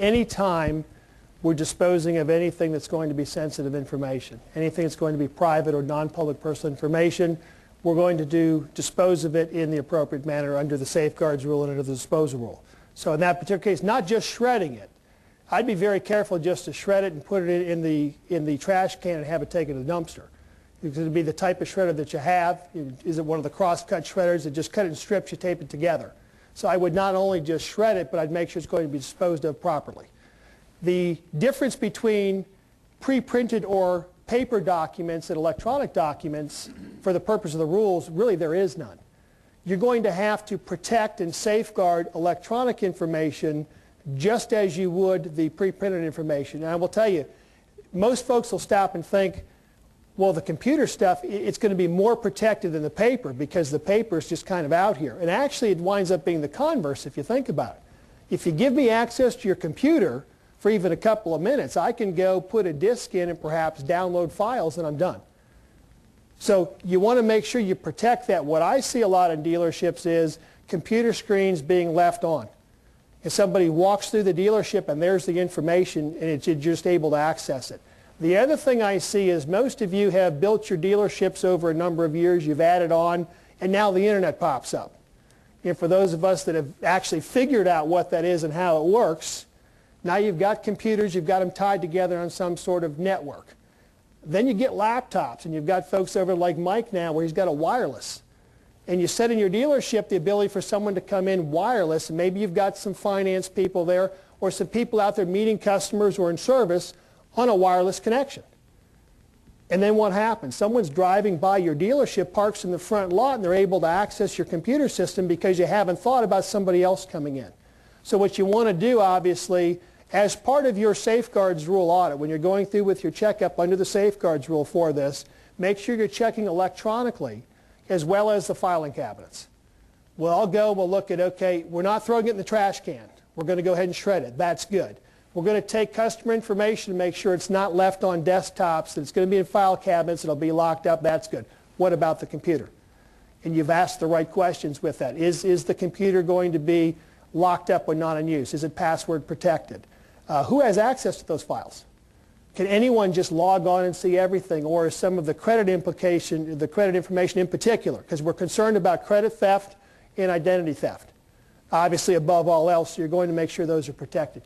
any time we're disposing of anything that's going to be sensitive information, anything that's going to be private or non-public personal information, we're going to dispose of it in the appropriate manner under the safeguards rule and under the disposal rule. So in that particular case, not just shredding it. I'd be very careful just to shred it and put it in the trash can and have it taken to the dumpster. Because it would be the type of shredder that you have. Is it one of the cross-cut shredders that just cut it in strips, you tape it together? So I would not only just shred it, but I'd make sure it's going to be disposed of properly. The difference between pre-printed or paper documents and electronic documents for the purpose of the rules, really there is none. You're going to have to protect and safeguard electronic information just as you would the pre-printed information. And I will tell you, most folks will stop and think, well, the computer stuff, it's going to be more protected than the paper because the paper is just kind of out here. And actually it winds up being the converse if you think about it. If you give me access to your computer for even a couple of minutes, I can go put a disk in and perhaps download files and I'm done. So you want to make sure you protect that. What I see a lot in dealerships is computer screens being left on. If somebody walks through the dealership and there's the information and you're just able to access it. The other thing I see is most of you have built your dealerships over a number of years, you've added on, and now the internet pops up. And for those of us that have actually figured out what that is and how it works, now you've got computers, you've got them tied together on some sort of network. Then you get laptops, and you've got folks over like Mike now where he's got a wireless. And you set in your dealership the ability for someone to come in wireless, and maybe you've got some finance people there or some people out there meeting customers or in service on a wireless connection. And then what happens? Someone's driving by your dealership, parks in the front lot, and they're able to access your computer system because you haven't thought about somebody else coming in. So what you want to do, obviously, as part of your safeguards rule audit, when you're going through with your checkup under the safeguards rule for this, make sure you're checking electronically as well as the filing cabinets. We'll look at, okay, we're not throwing it in the trash can. We're going to go ahead and shred it. That's good. We're going to take customer information to make sure it's not left on desktops, that it's going to be in file cabinets, it'll be locked up. That's good. What about the computer? And you've asked the right questions with that. Is the computer going to be locked up when not in use? Is it password protected? Who has access to those files? Can anyone just log on and see everything, or is some of the credit information in particular? Because we're concerned about credit theft and identity theft. Obviously, above all else, you're going to make sure those are protected.